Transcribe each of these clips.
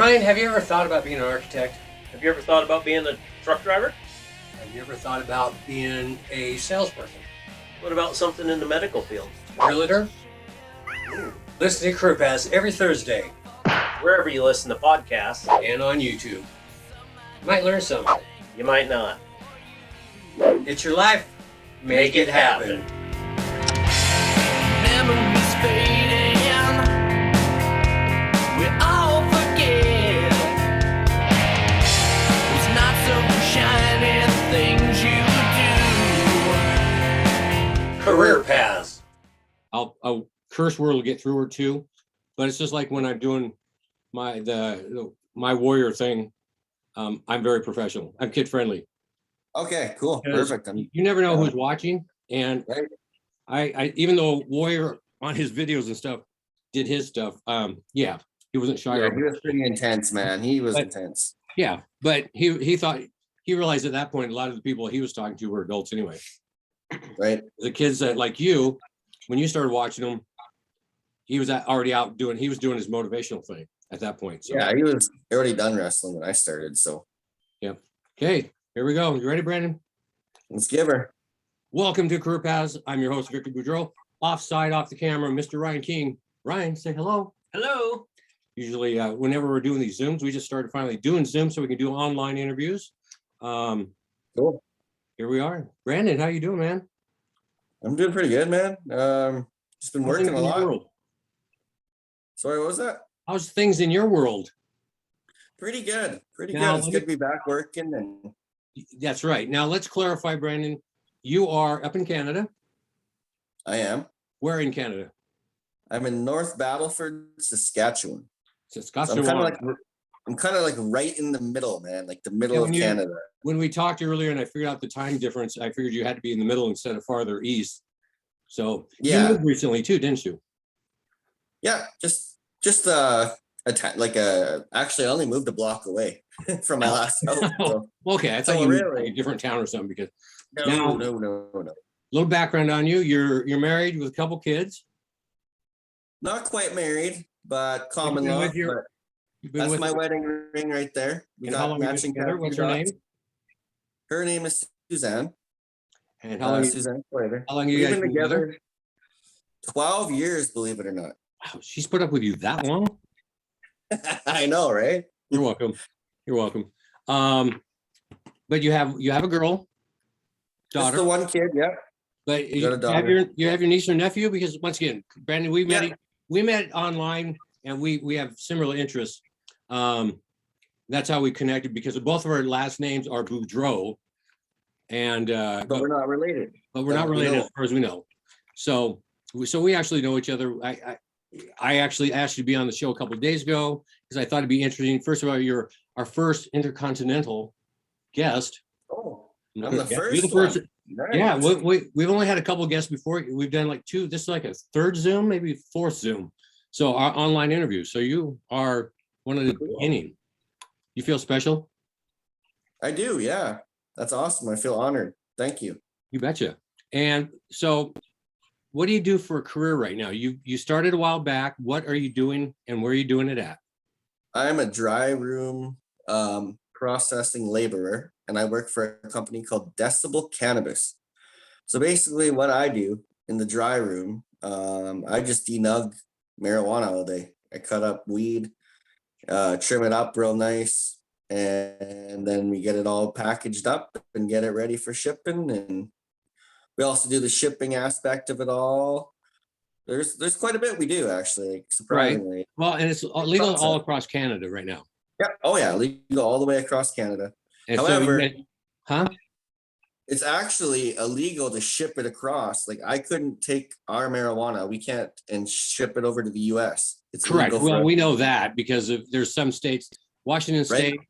Ryan, have you ever thought about being an architect? Have you ever thought about being a truck driver? Have you ever thought about being a salesperson? What about something in the medical field? Realtor? Listen to Crew Paths every Thursday Wherever you listen to podcasts, and on YouTube. You might learn something. you might not. It's your life. Make it happen. Memories fading, we all forget. It's not so shiny things you do. Career Paths. I'll curse word will get through or two, but it's just like when I'm doing my warrior thing. I'm very professional. I'm kid friendly. Okay, cool, perfect. You never know who's watching, and Right. I even though Warrior on his videos and stuff did his stuff, yeah, he wasn't shy. Yeah, he was pretty intense, man. He was intense. Yeah, but he thought he realized at that point a lot of the people he was talking to were adults anyway. Right. The kids that like you, when you started watching them, he was already out doing. He was doing his motivational thing at that point. So. Yeah, he was already done wrestling when I started. So Yeah. Okay, here we go. You ready, Brandon? let's give her. Welcome to Career Paths. I'm your host, Victor Boudreau. Offside, off the camera, Mr. Ryan King. Ryan, say hello. Hello. Usually, whenever we're doing these Zooms, we just started finally doing Zoom so we can do online interviews. Cool. Here we are. Brandon, how you doing, man? I'm doing pretty good, man. Just been How's working things a in your lot. world? Sorry, what was that? How's things in your world? Pretty good. Pretty Now, good. It's let good me- to be back working. And That's right. Now, let's clarify, Brandon. You are up in Canada. I am. Where in Canada? I'm in North Battleford, Saskatchewan. So Saskatchewan. I'm kind of like right in the middle, man. Like the middle Yeah, of Canada. When we talked earlier and I figured out the time difference, I figured you had to be in the middle instead of farther east. So you Yeah. moved recently too, didn't you? Yeah, just actually I only moved a block away from my last house. So Okay, I thought So you moved really- to a different town or something because no. little background on you. You're married with a couple kids. Not quite married, but common been law. with your- but You've been That's with my wedding ring right there. We and how got long have you been matching together? What's her name? Her name is Suzanne. And how long Suzanne Slater. how long you We've guys been been together? together 12 years, believe it or not. Wow, she's put up with you that long? I know, right? You're welcome. You're welcome. But you have a girl, Just daughter. the one kid, yeah. But got a you have daughter. your niece or nephew, because once again, Brandon, we Yeah. met online and we have similar interests. That's how we connected because both of our last names are Boudreau, and But we're not related. but we're that not we related know. as far as we know. So we actually know each other. I actually asked you to be on the show a couple of days ago because I thought it'd be interesting. First of all, you're our first intercontinental guest. Oh, I'm I'm the Yeah, first you're the one. first- Nice. Yeah, we've only had a couple of guests before. We've done like two. This is like a third Zoom, maybe fourth Zoom. So our online interview. So you are one of the Cool. beginning. You feel special? I do, yeah. That's awesome. I feel honored. Thank you. You betcha. And so, what do you do for a career right now? You started a while back. What are you doing, and where are you doing it at? I'm a dry room processing laborer, and I work for a company called Decibel Cannabis. So basically, what I do in the dry room, I just denug marijuana all day. I cut up weed, trim it up real nice, and then we get it all packaged up and get it ready for shipping. And we also do the shipping aspect of it all. There's quite a bit we do actually, like, surprisingly. Well, and it's legal all across Canada right now. Yeah. Oh yeah, legal all the way across Canada. And However- huh? It's actually illegal to ship it across. Like I couldn't take our marijuana, we can't, and ship it over to the US. It's Correct. illegal for Well, us. we know that because there's some states, Washington Right. State,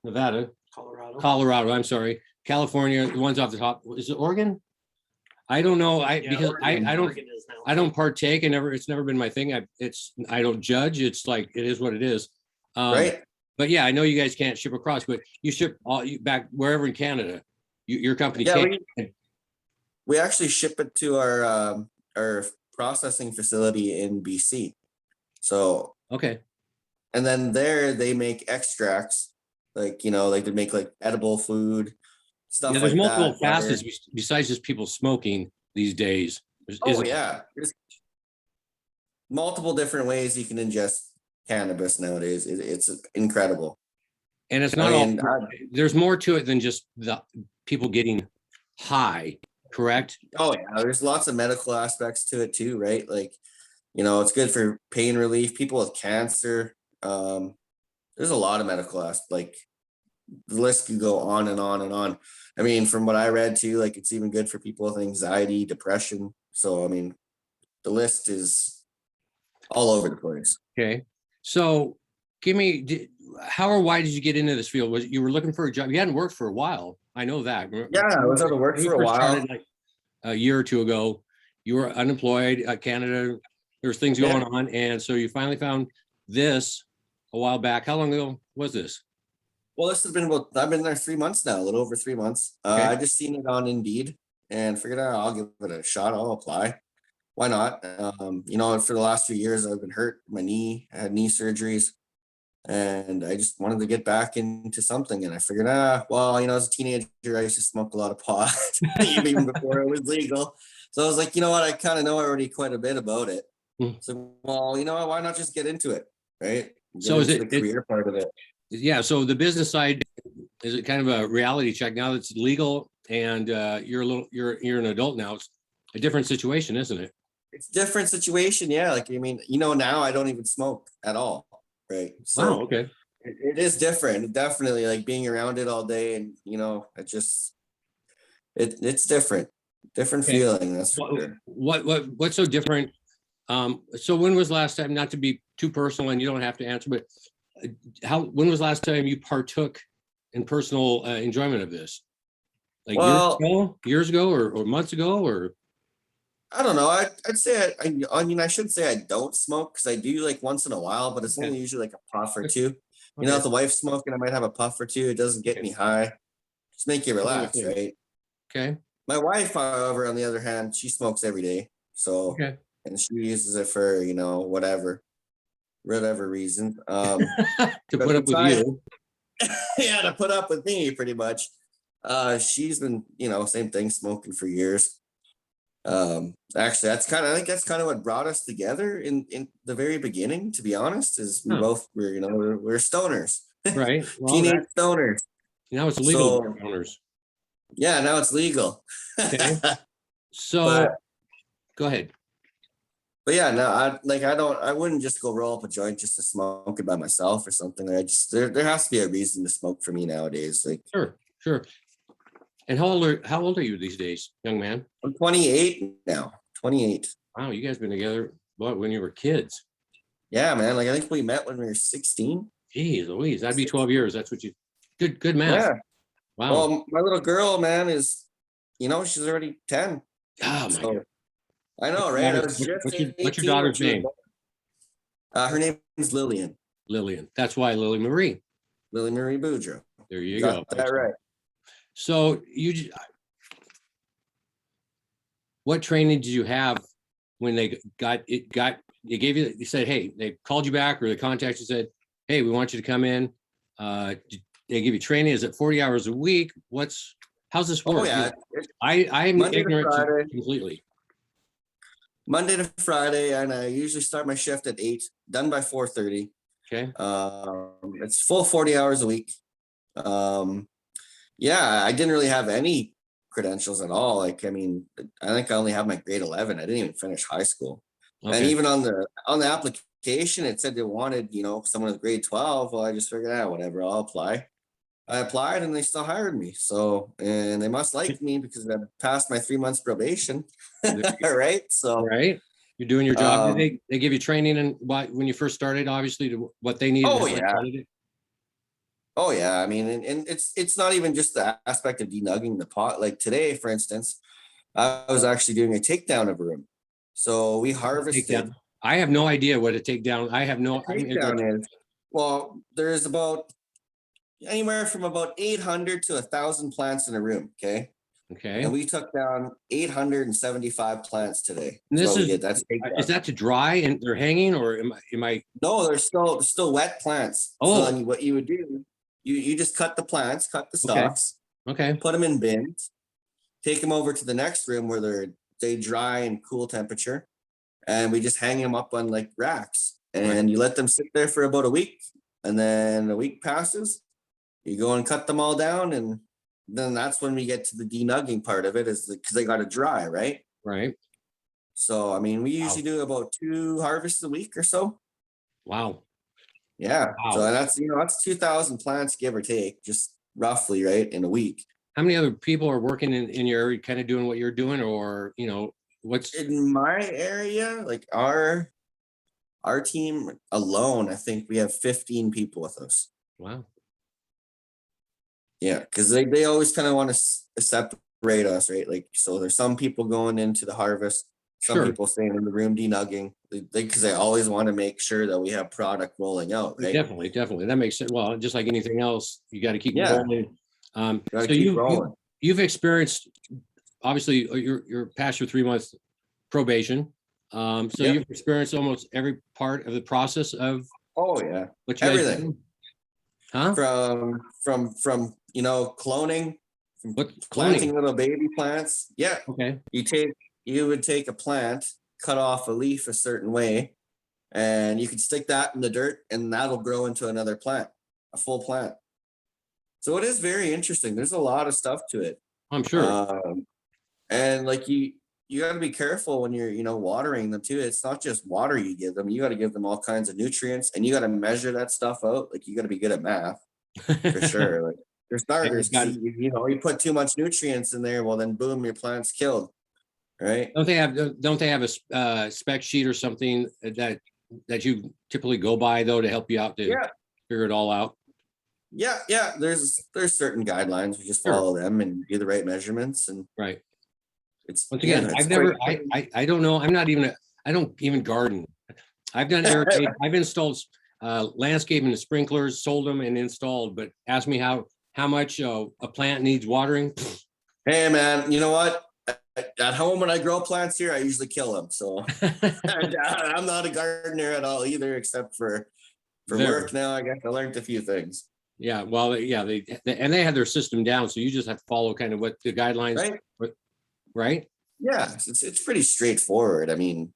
Nevada, Colorado. Colorado, I'm sorry, California, the ones off the top. Is it Oregon? I don't know. Because I don't partake. It's never been my thing. I don't judge. It's like, it is what it is. Right. But yeah, I know you guys can't ship across, but you ship back wherever in Canada. Your company Yeah, can. we actually ship it to our processing facility in BC. So Okay. And then there they make extracts, like, you know, like they make like edible food, stuff Yeah, there's like multiple that. facets besides just people smoking these days. Oh Isn't yeah, there's multiple different ways you can ingest cannabis nowadays. It's incredible. and it's I not all. mean, There's more to it than just the people getting high. Correct. oh yeah, there's lots of medical aspects to it too, right? Like, you know, it's good for pain relief, people with cancer. There's a lot of medical aspects. Like the list could go on and on and on. I mean, from what I read too, like it's even good for people with anxiety, depression. So I mean, the list is all over the place. Okay. So give me, how or why did you get into this field? Was you were looking for a job? You hadn't worked for a while. I know that. Yeah, I was out of work When you for a first while. started, like a year or two ago, you were unemployed. Canada, there's things Yeah. going on, and so you finally found this a while back. How long ago was this? Well, this has been about, I've been there 3 months now, a little over 3 months. Okay. I just seen it on Indeed and figured out I'll give it a shot. I'll apply. Why not? You know, for the last few years, I've been hurt my knee. I had knee surgeries, and I just wanted to get back into something. And I figured, well, you know, as a teenager, I used to smoke a lot of pot, even before it was legal. So I was like, you know what? I kind of know already quite a bit about it. Hmm. So, well, you know what? Why not just get into it, right? Get So is into it- the career part of it? Yeah. So the business side, is it kind of a reality check now that it's legal and you're an adult now? It's a different situation, isn't it? It's a different situation. Yeah. Like, I mean, you know, now I don't even smoke at all. Right. So Wow. Okay. it is different. Definitely, like being around it all day, and you know, it's different. Different Okay. feeling, that's for sure. What's so different? So when was last time, not to be too personal and you don't have to answer, but when was last time you partook in personal enjoyment of this? Like Well, years ago or months ago or? I don't know. I'd say I mean, I should say I don't smoke because I do like once in a while, but it's Okay. only usually like a puff or two. You know, Okay. if the wife's smoking, I might have a puff or two. It doesn't get Okay. me high. Just make you relax, Okay. right? Okay. My wife, however, on the other hand, she smokes every day. So, Okay. and she uses it for, you know, whatever reason. To But put up with besides- you. Yeah, to put up with me pretty much. She's been, you know, same thing, smoking for years. Actually, I think that's kind of what brought us together in the very beginning, to be honest, is we Huh. both were, you know, we're stoners, Right. Well, teenage stoners. now it's illegal So- for owners. Yeah, now it's legal. Okay. So But- go ahead. But yeah, no, I wouldn't just go roll up a joint just to smoke it by myself or something. There has to be a reason to smoke for me nowadays. Like, Sure. And how old are you these days, young man? I'm 28 now. 28. Wow, you guys been together when you were kids. Yeah, man. Like I think we met when we were 16. Geez Louise, that'd be 12 years. That's what you good math. Yeah. Wow. Well, my little girl, man, is, you know, she's already 10. Oh my So, God. I know, right? I was just What's your 18 daughter's when she was name? born. Her name is Lillian. Lillian. That's why Lily Marie. Lily Marie Boudreau. There you Got go. that right. So what training did you have when they they gave you, they said, hey, they called you back or they contacted you, said, hey, we want you to come in. They give you training. Is it 40 hours a week? How's this work? Oh, yeah. I'm Monday to ignorant Friday. completely. Monday to Friday, and I usually start my shift at 8, done by 4:30. Okay. It's full 40 hours a week. Yeah, I didn't really have any credentials at all. Like, I mean, I think I only have my grade 11. I didn't even finish high school. And Okay. even on the application, it said they wanted, you know, someone with grade 12. Well, I just figured out, whatever, I'll apply. I applied and they still hired me. So, and they must like me because I passed my 3 months probation. Right. So, Right. You're doing your job. Um, Did they give you training and when you first started, obviously, to what they needed? Oh, and how yeah. they needed it? oh yeah. I mean, and it's not even just the aspect of denugging the pot. Like today, for instance, I was actually doing a takedown of a room. So we harvested. Takedown. I have no idea what a takedown. I have no. I'm ignorant. Takedown is, well, there's about anywhere from about 800 to 1,000 plants in a room. Okay. Okay. and we took down 875 plants today. And That's this what we is did. That's is that to dry and they're hanging, or am I? no, they're still wet plants. So Oh, then what you would do, you just cut the plants, cut the okay. stalks, Okay. put them in bins, take them over to the next room where they dry and cool temperature, and we just hang them up on like racks, and you let them sit there for about a week, and then a week passes, you go and cut them all down, and then that's when we get to the denugging part of it, is because they got to dry, right? Right. So I mean, we usually do about 2 harvests a week or so. Wow. Yeah. So Wow. that's 2,000 plants, give or take, just roughly, right, in a week. How many other people are working in your area, kind of doing what you're doing, or what's? In my area, like our team alone, I think we have 15 people with us. Wow. Yeah, because they always kind of want to separate us, right? Like, so there's some people going into the harvest, some Sure. people staying in the room denugging, because they always want to make sure that we have product rolling out, right? Definitely, definitely. That makes sense. Well, just like anything else, you got to keep Yeah. rolling. Gotta So keep rolling. you've experienced, obviously, you're past your 3 month probation. So Yep. you've experienced almost every part of the process of Oh yeah, what you guys everything. do? Huh? From cloning, from What planting cloning? little baby plants. Yeah, Okay. you would take a plant, cut off a leaf a certain way, and you could stick that in the dirt, and that'll grow into another plant, a full plant. So it is very interesting. There's a lot of stuff to it. I'm sure. And like you got to be careful when you're watering them too. It's not just water you give them. You got to give them all kinds of nutrients, and you got to measure that stuff out. Like, you got to be good at math for sure. Like, for starters, got- you put too much nutrients in there, well then boom, your plant's killed, right? Don't they have a spec sheet or something that you typically go by, though, to help you out to Yeah, figure it all out? yeah. There's certain guidelines. We just Sure. follow them and do the right measurements, and Right. it's Once again, it's I've quite- never, I don't know. I don't even garden. I've done irrigate. I've installed landscaping and sprinklers, sold them and installed, but ask me how much a plant needs watering. Hey man, you know what? At home, when I grow plants here, I usually kill them. So I'm not a gardener at all either, except for There. work now. I guess I learned a few things. Yeah, well, yeah, they have their system down, so you just have to follow kind of what the guidelines, Right? right? Yeah, it's pretty straightforward. I mean,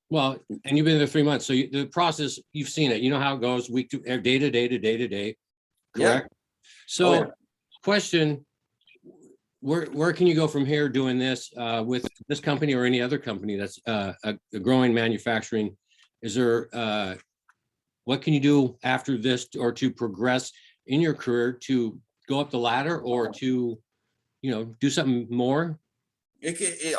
Well, and you've been there 3 months, so the process, you've seen it. You know how it goes, week to day to day to day to day, yeah. correct? So, Oh, yeah. question: Where can you go from here doing this with this company or any other company that's a growing manufacturing? Is there what can you do after this, or to progress in your career, to go up the ladder, or to do something more?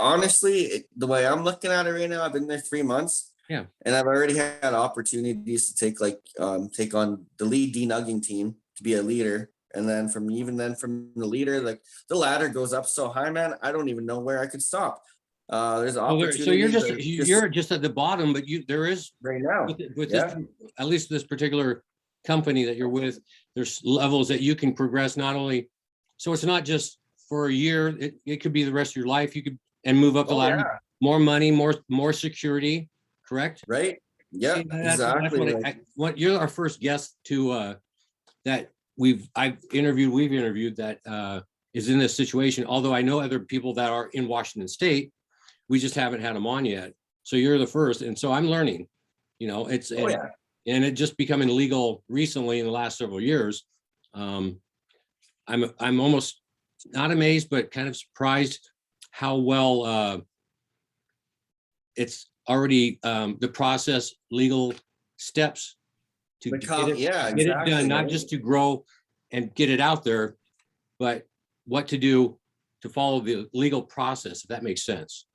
Honestly, the way I'm looking at it right now, I've been there 3 months. Yeah. And I've already had opportunities to take on the lead denugging team, to be a leader. And then from the leader, like, the ladder goes up so high, man, I don't even know where I could stop. There's opportunities. So you're just at the bottom, but there is right now. with Yeah. this, at least this particular company that you're with, there's levels that you can progress, not only, so it's not just for a year, it could be the rest of your life. You could and move up the Oh, ladder, yeah. more money, more security, correct? Right. Yeah, See, that's exactly. what you're our first guest to that we've interviewed that is in this situation. Although I know other people that are in Washington State, we just haven't had them on yet. So you're the first, and so I'm learning. It's Oh, yeah. and it just becoming legal recently in the last several years. I'm almost not amazed, but kind of surprised how well it's already the process, legal steps to get it done, not just to grow and get it out there, but what to do to follow the legal process, if that makes sense.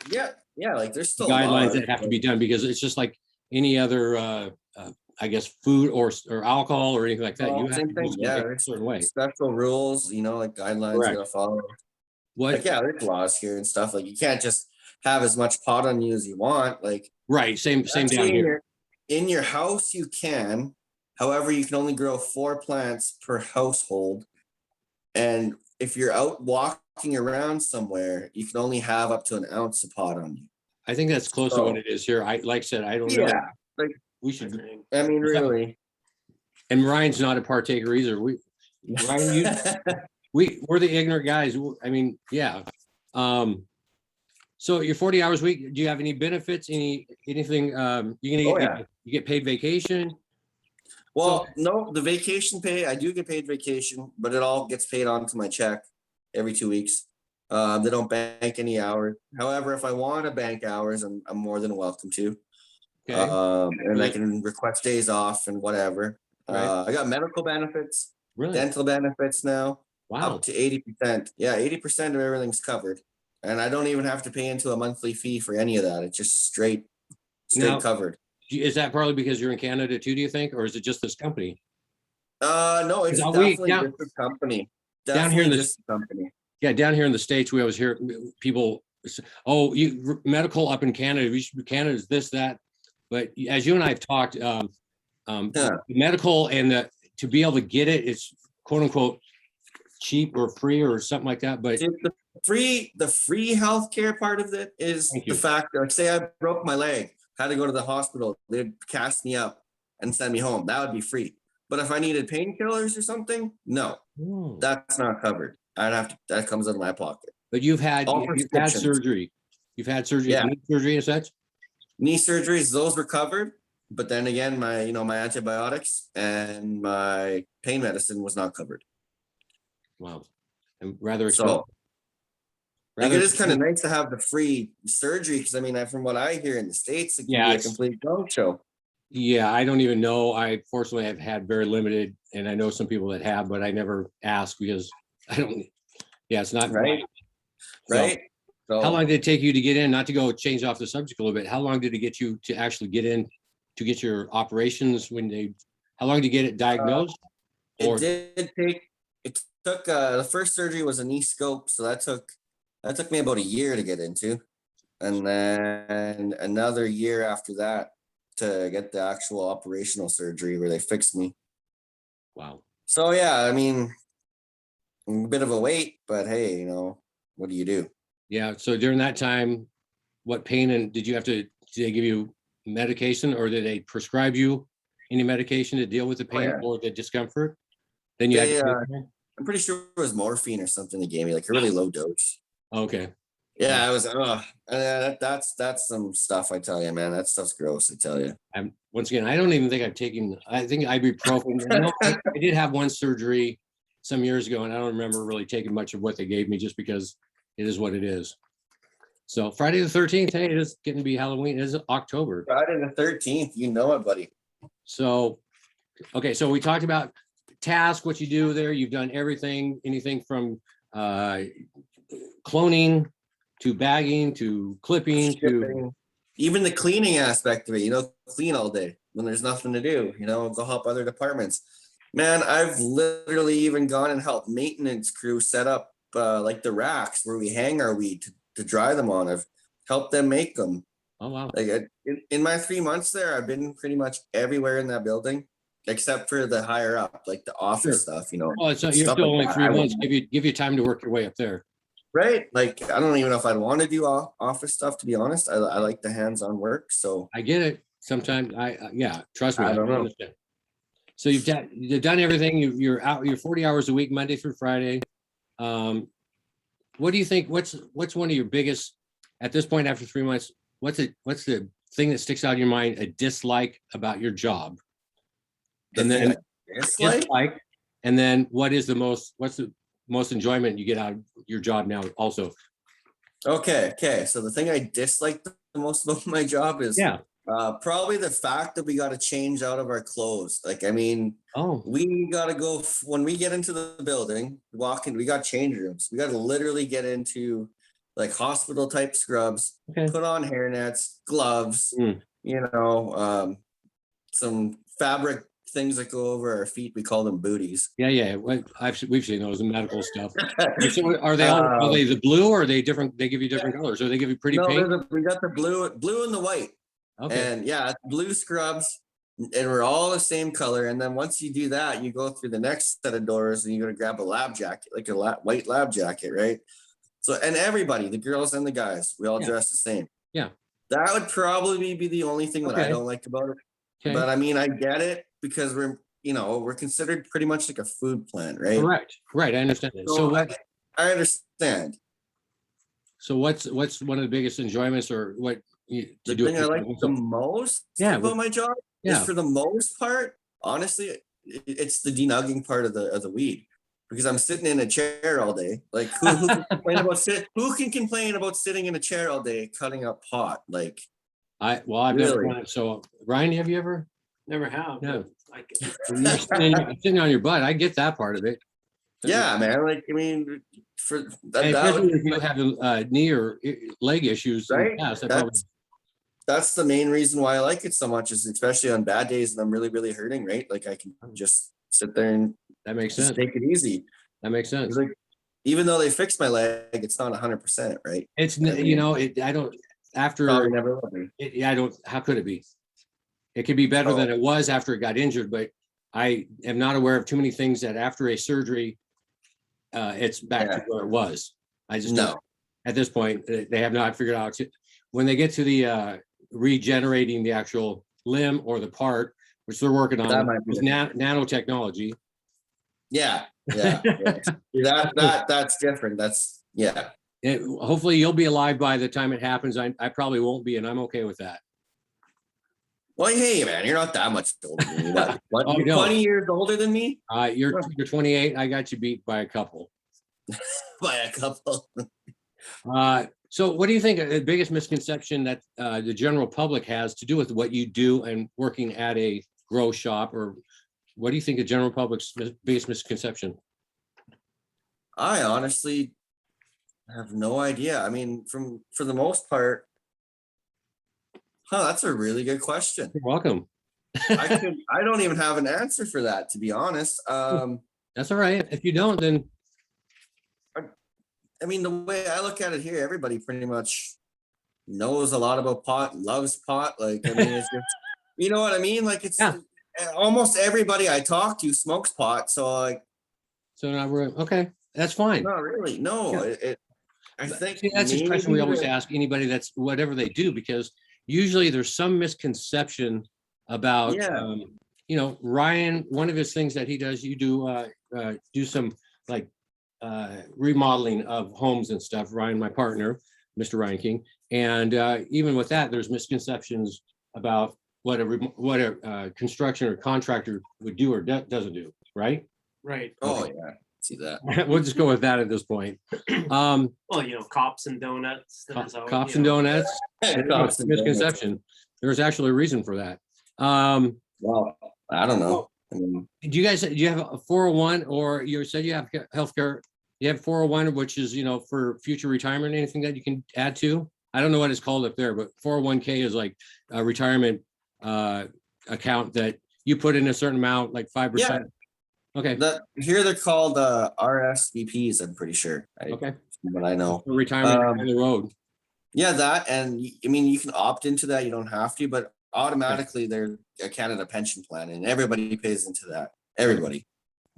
Yeah, like, there's still Guidelines laws, that have to be done, because it's just like any other I guess food or alcohol or anything like that. You have same to thing. do Yeah, something a there's certain way. special rules, like guidelines you Correct. gotta follow. What? Like, yeah, there's laws here and stuff. Like, you can't just have as much pot on you as you want. Like, Right. Same down actually, here. in your house, you can. However, you can only grow 4 plants per household. And if you're out walking around somewhere, you can only have up to an ounce of pot on you. I think that's close to what it is here. Like I said, I don't know. Yeah, like We should. I mean, really. And Ryan's not a partaker either. Ryan, we're the ignorant guys. I mean, yeah. So your 40 hours a week, do you have any benefits? Anything? You get paid vacation? Well, no, the vacation pay, I do get paid vacation, but it all gets paid onto my check every 2 weeks. They don't bank any hours. However, if I want to bank hours, I'm more than welcome to. Okay. And I can request days off and whatever. Right. I got medical benefits, Really? dental benefits now, Wow. up to 80%. Yeah, 80% of everything's covered. And I don't even have to pay into a monthly fee for any of that. It's just straight Now- covered. Is that partly because you're in Canada too, do you think? Or is it just this company? No, it's Now, definitely just a company. down here in Definitely the- just a company. Yeah, down here in the States, we always hear people, oh, you medical up in Canada, Canada's this, that. But as you and I have talked, medical and to be able to get it, it's quote unquote cheap or free or something like that. But The free healthcare part of it is Thank the you. fact that, like, say I broke my leg, had to go to the hospital, they'd cast me up and send me home. That would be free. But if I needed painkillers or something, no, that's not covered. That comes out of my pocket. But you've had prescriptions. surgery. You've had surgery, Yeah. knee surgery and such? Knee surgeries, those were covered. But then again, my antibiotics and my pain medicine was not covered. Wow. And rather expensive. So like, it is kind of nice to have the free surgery because I mean, from what I hear in the States, it can be a complete dog show. Yeah, I don't even know. I fortunately have had very limited, and I know some people that have, but I never ask because I don't. Yeah, it's not Right. Right. So, how long did it take you to get in? Not to go change off the subject a little bit. How long did it get you to actually get in to get your operations? How long did you get it diagnosed? it took the first surgery was a knee scope, so that took me about a year to get into, and then another year after that to get the actual operational surgery where they fixed me. Wow. So yeah, I mean, a bit of a wait, but hey, what do you do? Yeah. So during that time, what pain and did they give you medication or did they prescribe you any medication to deal with the pain or the discomfort? Then you I'm pretty sure it was morphine or something they gave me, like a really low dose. Okay. Yeah, it was. That's some stuff. I tell you, man, that stuff's gross. I tell you. Once again, I don't even think I've taken. I think ibuprofen. I did have one surgery some years ago, and I don't remember really taking much of what they gave me, just because it is what it is. So Friday the 13th. Hey, it is getting to be Halloween. It is October. Friday the 13th. You know it, buddy. So, okay. So we talked about task, what you do there. You've done everything, anything from cloning to bagging to clipping to even the cleaning aspect of it. Clean all day when there's nothing to do. Go help other departments. Man, I've literally even gone and helped maintenance crew set up like the racks where we hang our weed to dry them on. I've helped them make them. Oh wow! Like in my 3 months there, I've been pretty much everywhere in that building except for the higher up, like the office stuff. Well, so you're still only 3 months. Give you time to work your way up there. Right. Like, I don't even know if I'd want to do office stuff, to be honest. I like the hands-on work. So I get it. Sometimes trust me. I don't know. Understand. So you've done everything. You're out. You're 40 hours a week, Monday through Friday. What do you think? What's one of your biggest at this point after 3 months? What's the thing that sticks out in your mind? A dislike about your job, and then dislike, and then what's the most enjoyment you get out of your job now? Also, okay. So the thing I dislike the most about my job is probably the fact that we got to change out of our clothes. Like, I mean, we got to go when we get into the building, walk in, we got change rooms. We got to literally get into like hospital type scrubs, put on hairnets, gloves, some fabric things that go over our feet. We call them booties. Yeah. We've seen those in medical stuff. So are they the blue or are they different? They give you different colors or they give you pretty paint? We got the blue and the white. Okay. And blue scrubs, and we're all the same color. And then once you do that, you go through the next set of doors and you're gonna grab a lab jacket, like a white lab jacket, right? So, and everybody, the girls and the guys, we all Yeah. dress the same. Yeah. That would probably be the only thing that I Okay. don't like about it. Okay. But I mean, I get it because we're considered pretty much like a food plant, right? Correct. Right. I understand that. So So what? I understand. So what's one of the biggest enjoyments, or what you The do? thing I like the most Yeah, about my job yeah. is, for the most part, honestly, it's the denugging part of the weed. Because I'm sitting in a chair all day. Like who can complain about sitting in a chair all day cutting up pot? Like, I've never Really? done it. So Ryan, have you ever? Never have. No. Like, You're sitting on your butt. I get that part of it. yeah, man. Like, I mean, for And that especially would if you have knee or leg issues in the right. past, that probably, That's the main reason why I like it so much, is especially on bad days and I'm really, really hurting, right? Like I can just sit there and that makes just sense. take it easy. That makes sense. It's like, even though they fixed my leg, it's not 100%, right? It's I mean, you know, I don't after Probably never will be. I don't. How could it be? It could be better Oh. than it was after it got injured, but I am not aware of too many things that after a surgery, it's back to Yeah. where it was. I just No. don't. At this point, they have not figured out when they get to the regenerating the actual limb or the part, which they're working That on, might be is nanotechnology. Yeah. Yeah. That's different. That's Hopefully, you'll be alive by the time it happens. I probably won't be, and I'm okay with that. Well, hey, man, you're not that much older than me. What, Oh, you're no. 20 years older than me? You're 28. I got you beat by a couple. By a couple. So what do you think the biggest misconception that the general public has to do with what you do and working at a grow shop, or what do you think the general public's biggest misconception? I honestly have no idea. I mean, for the most part, that's a really good question. You're welcome. I don't even have an answer for that, to be honest. That's all right. If you don't, then I mean, the way I look at it here, everybody pretty much knows a lot about pot, loves pot. Like, I mean, it's just, you know what I mean? Like, it's Yeah. almost everybody I talk to smokes pot. So, like, so now we're okay. That's fine. not really. No, Yeah. I think See, that's a question we maybe always the- ask anybody that's whatever they do, because usually there's some misconception about, Yeah. Ryan, one of his things that he does, you do some like remodeling of homes and stuff. Ryan, my partner, Mr. Ryan King. And even with that, there's misconceptions about what a construction or contractor would do or doesn't do, right? right. Oh, yeah. See that. We'll just go with that at this point. Well, cops and donuts. That's how, Cops you and know. donuts. Cops and Misconception. There's actually a reason for that. Well, I don't know. I mean, Do you have a 401, or you said you have healthcare? You have 401, which is, for future retirement, anything that you can add to? I don't know what it's called up there, but 401k is like a retirement account that you put in a certain amount, like 5%. Okay. here they're called RSVPs, I'm pretty sure. Okay. From what I know. For retirement on the road. Yeah, that, and I mean, you can opt into that. You don't have to, but automatically they're a Canada pension plan, and everybody pays into that. Everybody.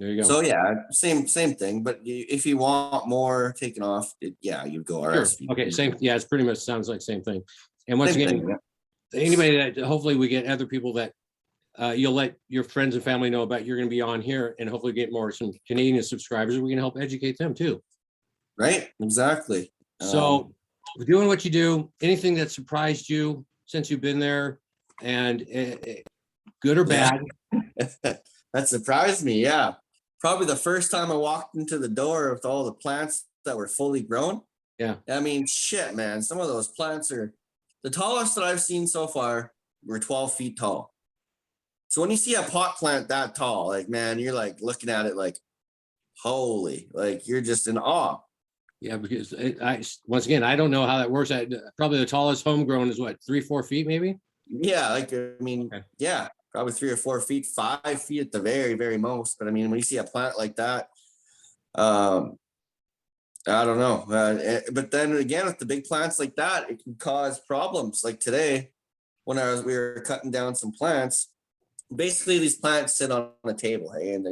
There you go. So yeah, same thing. But if you want more taken off, you go Sure. RSVP. Okay. Same. Yeah. It's pretty much sounds like same thing. And once Same again, thing, yeah. anybody that hopefully we get other people that you'll let your friends and family know about, you're going to be on here, and hopefully get some Canadian subscribers. We can help educate them too. Right. Exactly. So doing what you do, anything that surprised you since you've been there, and good or bad? That surprised me. Yeah. Probably the first time I walked into the door with all the plants that were fully grown. Yeah. I mean, shit, man. Some of those plants are the tallest that I've seen so far were 12 feet tall. So when you see a pot plant that tall, like, man, you're like looking at it like, holy, like you're just in awe. Yeah, because once again, I don't know how that works. Probably the tallest homegrown is what, 3-4 feet, maybe? Yeah, like, I mean, Okay. yeah, probably 3 or 4 feet, 5 feet at the very, very most. But I mean, when you see a plant like that, I don't know. But then again, with the big plants like that, it can cause problems. Like today, when we were cutting down some plants, basically these plants sit on a table, hey, and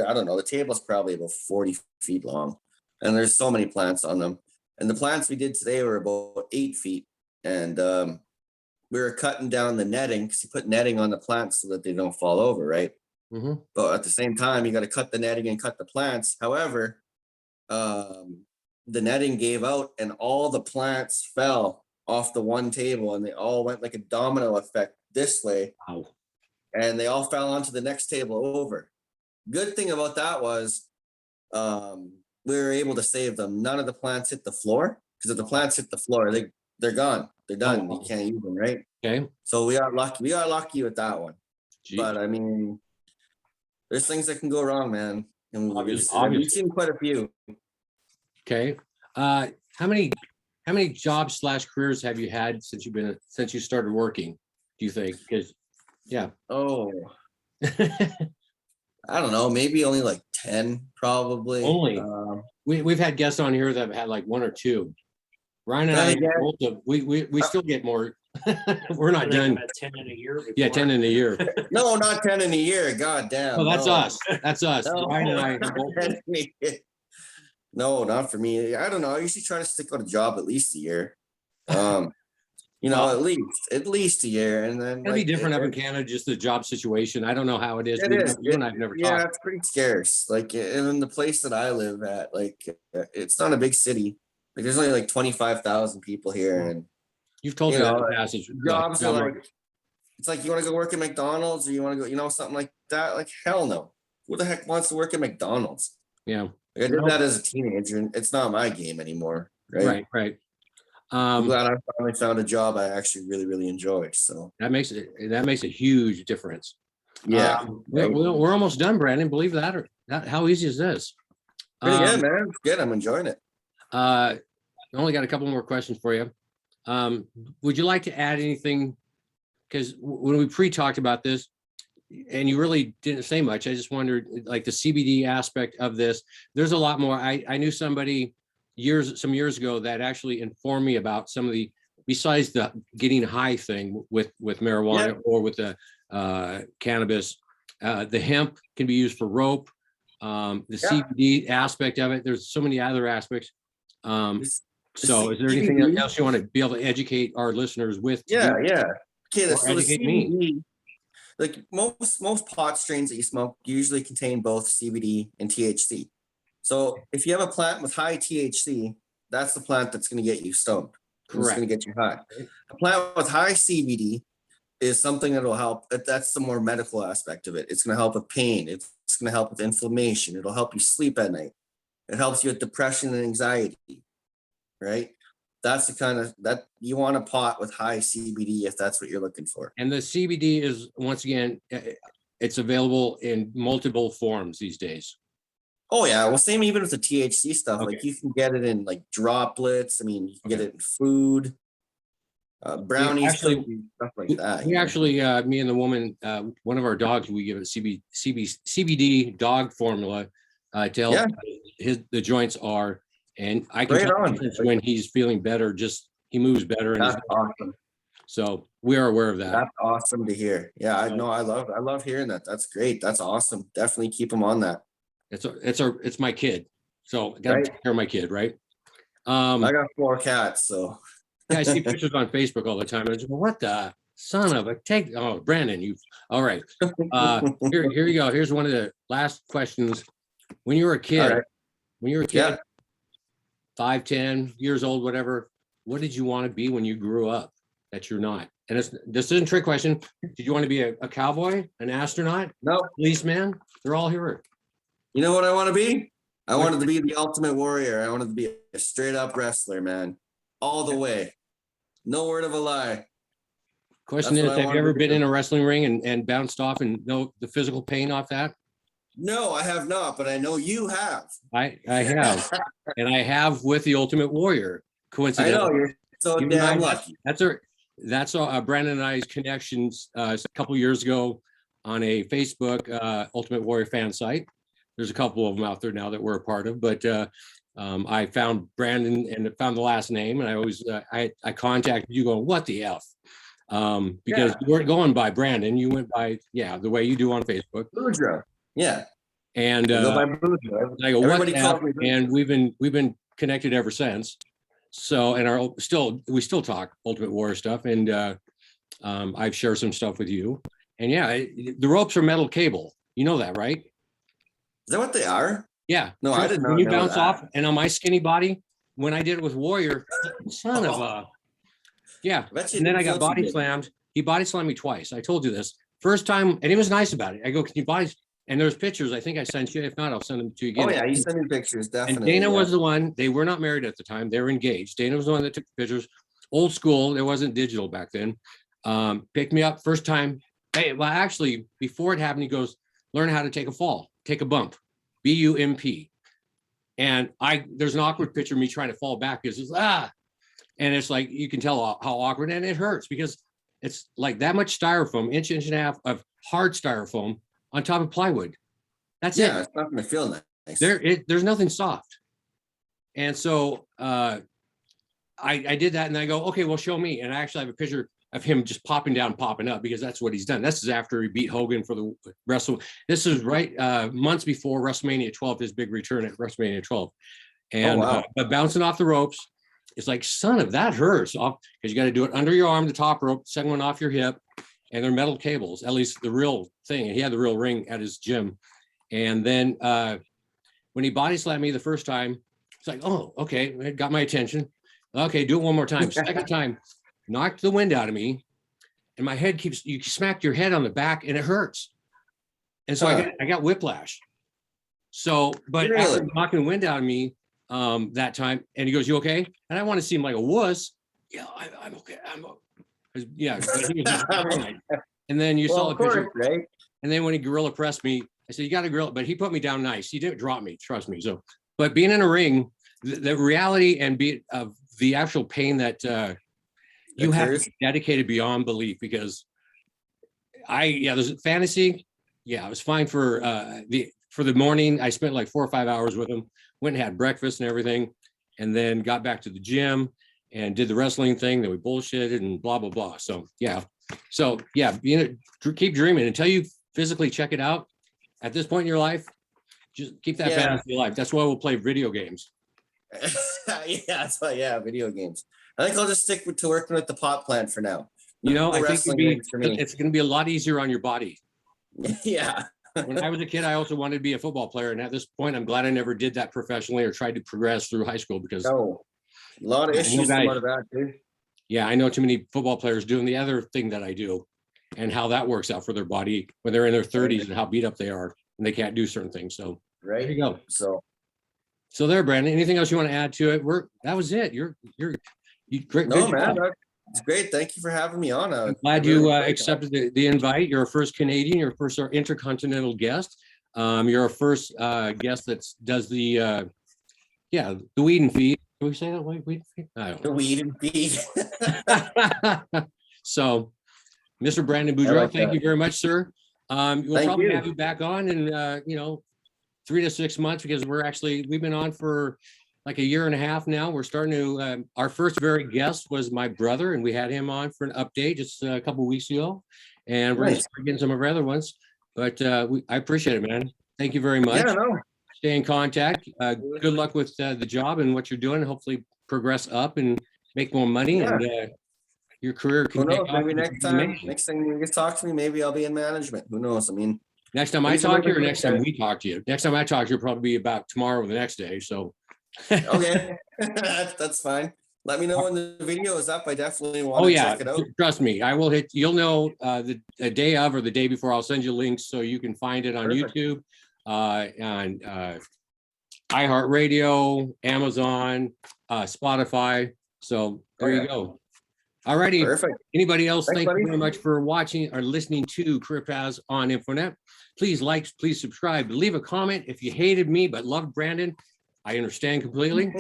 I don't know, the table's probably about 40 feet long, and there's so many plants on them. And the plants we did today were about 8 feet, and we were cutting down the netting because you put netting on the plants so that they don't fall over, right? Mhm. But at the same time, you got to cut the netting and cut the plants. However, the netting gave out, and all the plants fell off the one table, and they all went like a domino effect this way, Wow. and they all fell onto the next table over. Good thing about that was we were able to save them. None of the plants hit the floor, because if the plants hit the floor, they're gone. They're done. Oh. You can't use them, right? Okay. So we got lucky. We got lucky with that one. Gee. But I mean, there's things that can go wrong, man. And Obviously. we've seen quite a few. Okay. How many jobs / careers have you had since you started working? Do you think? Because yeah. Oh, I don't know. Maybe only like 10, probably. Only. We've had guests on here that have had like 1 or 2. Ryan and I, both of, we still get more. We're not done. 10 in a year. Yeah, 10 in a year. No, not 10 in a year. God damn. Oh, that's us. That's us. No, Ryan and I. not both- 10 in a year. No, not for me. I don't know. I usually try to stick on a job at least a year. You know, Well, at least a year, and then It'll be different up in Canada, just the job situation. I don't know how it is. It is. You and I've never Yeah, talked. it's pretty scarce. Like, and in the place that I live at, like, it's not a big city. Like, there's only like 25,000 people here, and You've told you me know, that in the past. jobs job are market. like, it's like you want to go work at McDonald's, or you want to go, you know, something like that. Like, hell no. Who the heck wants to work at McDonald's? Yeah. Like, I did that as a teenager, and it's not my game anymore. Right. Right. I'm glad I finally found a job I actually really, really enjoy. So That makes a huge difference. yeah, We're almost done, Brandon. Believe that or not. How easy is this? pretty good, man. It's good. I'm enjoying it. I only got a couple more questions for you. Would you like to add anything? Because when we pre-talked about this, and you really didn't say much, I just wondered, like the CBD aspect of this. There's a lot more. I knew somebody some years ago that actually informed me about some of the, besides the getting high thing with marijuana or with the cannabis. The hemp can be used for rope. The CBD aspect of it. There's so many other aspects. So is there anything else you want to be able to educate our listeners with? Yeah. Okay, Or so the educate CBD, me. like most pot strains that you smoke usually contain both CBD and THC. So if you have a plant with high THC, that's the plant that's going to get you stoned. It's Correct. going to get you high. A plant with high CBD is something that will help. That's the more medical aspect of it. It's going to help with pain. It's going to help with inflammation. It'll help you sleep at night. It helps you with depression and anxiety, right? That's the kind of that you want a pot with high CBD if that's what you're looking for. And the CBD is, once again, it's available in multiple forms these days. Oh yeah, well, same even with the THC stuff. Okay. Like you can get it in like droplets. I mean, you can get it in food, brownies, actually- cookies, stuff like that. We actually, me and the woman, one of our dogs, we give it CBD dog formula to help the joints are, and I can Right tell the on. difference when he's feeling better. Just he moves better, and That's awesome. so we are aware of that. That's awesome to hear. Yeah, I know. I love hearing that. That's great. That's awesome. Definitely keep them on that. It's my kid, so I gotta Right. take care of my kid, right? I got 4 cats, so Yeah, I see pictures on Facebook all the time. And I just go, what the son of a take? Oh, Brandon, you all right. Here you go. Here's one of the last questions. When you were a kid, All right. 5, 10 years old, whatever, what did you want to be when you grew up that you're not? And this isn't a trick question. Did you want to be a cowboy, an astronaut, No, policeman? They're all here. you know what I want to be? I wanted to be the ultimate warrior. I wanted to be a straight up wrestler, man. All the way. No word of a lie. Question That's is, what I have you wanted ever to been do. in a wrestling ring and bounced off and know the physical pain off that? No, I have not, but I know you have. I have, and I have with the Ultimate Warrior. I Coincidentally, know you're so You and I- damn lucky. that's Brandon and I's connections a couple years ago on a Facebook Ultimate Warrior fan site. There's a couple of them out there now that we're a part of, but I found Brandon and found the last name, and I always I contacted you going, what the F? Because you weren't going by Brandon, you went by the way you do on Facebook. Boudreau. Yeah. And I go by Boudreau. I go Everybody WhatsApp, calls me Boudreau. and we've been connected ever since. So, and we still talk Ultimate Warrior stuff, and I've shared some stuff with you. And the ropes are metal cable. You know that, right? Is that what they are? Yeah. No, I did not When you know bounce that. off, and on my skinny body, when I did it with Warrior, son of a, yeah. I bet you And then didn't I got feel too body good. slammed. He body slammed me twice. I told you this. First time, and he was nice about it. I go, can you body? And there's pictures. I think I sent you. If not, I'll send them to you again. Oh yeah, you sent me pictures, And definitely. Dana yeah. was the one. They were not married at the time. They were engaged. Dana was the one that took the pictures. Old school. There wasn't digital back then. Picked me up first time. Hey, well, actually, before it happened, he goes, learn how to take a fall, take a bump, BUMP. And there's an awkward picture of me trying to fall back because it's and it's like you can tell how awkward, and it hurts because it's like that much styrofoam, inch and a half of hard styrofoam on top of plywood. That's Yeah, it. it's not gonna feel nice. There's nothing soft. And so I did that, and I go, okay, well, show me. And I actually have a picture of him just popping down, popping up, because that's what he's done. This is after he beat Hogan for the wrestle. This is right months before WrestleMania 12, his big return at WrestleMania 12. And but bouncing off the ropes, it's like, son of that hurts off, because you got to do it under your arm, the top rope, second one off your hip, and they're metal cables, at least the real thing. And he had the real ring at his gym. And then when he body slammed me the first time, it's like, oh, okay, it got my attention. Okay, do it one more time. Second time, knocked the wind out of me, and my head you smack your head on the back, and it hurts. And so I got whiplash. So, but after knocking the wind out of me that time, and he goes, "You okay?" And I want to seem like a wuss. Yeah, I'm okay. Yeah. But he was very nice. And then you saw the picture, right? And then when he gorilla pressed me, I said, "You got to gorilla," but he put me down nice. He didn't drop me, trust me. So, but being in a ring, the reality and of the actual pain that you have to be dedicated beyond belief, because there's fantasy. Yeah, it was fine for the morning. I spent like 4 or 5 hours with him, went and had breakfast and everything, and then got back to the gym and did the wrestling thing. Then we bullshitted and blah, blah, blah. So keep dreaming until you physically check it out. At this point in your life, just keep that fantasy alive. That's why we'll play video games. That's why, video games. I think I'll just stick to working with the pot plant for now. I think it's going to be a lot easier on your body. Yeah. When I was a kid, I also wanted to be a football player. And at this point, I'm glad I never did that professionally or tried to progress through high school, because a lot of issues come out of that, dude. Yeah, I know too many football players doing the other thing that I do, and how that works out for their body when they're in their 30s and how beat up they are and they can't do certain things. So there you go. So there, Brandon, anything else you want to add to it? That was it. You're great. No, man, it's great. Thank you for having me on. I'm glad you accepted the invite. You're our first Canadian, your first intercontinental guest. You're our first guest that does the weed and feed. Can we say that? Weed and feed? I don't know. The weed and feed. So, Mr. Brandon Boudreau, thank you very much, sir. We'll probably have you back on in 3 to 6 months, because we've been on for like a year and a half now. We're starting to, our first very guest was my brother, and we had him on for an update just a couple of weeks ago, and we're getting some of our other ones, but I appreciate it, man. Thank you very much. Stay in contact. Good luck with the job and what you're doing. Hopefully progress up and make more money, and your career can take off. Maybe next time you can talk to me, maybe I'll be in management. Who knows? I mean, next time I talk to you, or next time we talk to you? Next time I talk to you, probably be about tomorrow or the next day. So okay, that's fine. Let me know when the video is up. I definitely want to check it out. Trust me, I will hit. You'll know the day of or the day before. I'll send you links so you can find it on YouTube, on iHeartRadio, Amazon, Spotify. So there you go. All righty. Perfect. Anybody else? Thanks, Thank you very much for watching or listening to Career Paths on Infonet. Please like, please subscribe, leave a comment. If you hated me but loved Brandon, I understand completely.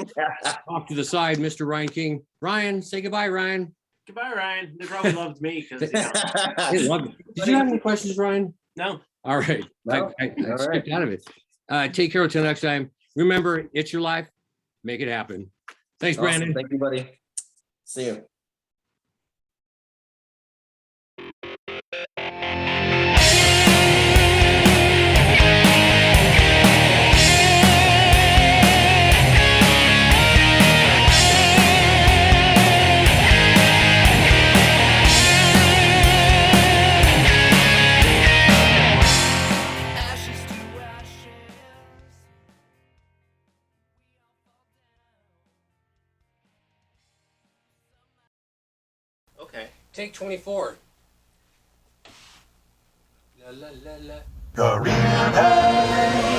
Off to the side, Mr. Ryan King. Ryan, say goodbye, Ryan. Goodbye, Ryan. They probably loved me because Did you have any questions, Ryan? No. All right. No. I skipped out of it. Take care until next time. Remember, it's your life. Make it happen. Thanks, Brandon. Thank you, buddy. See you. Take 24. La la la la. Green Hay.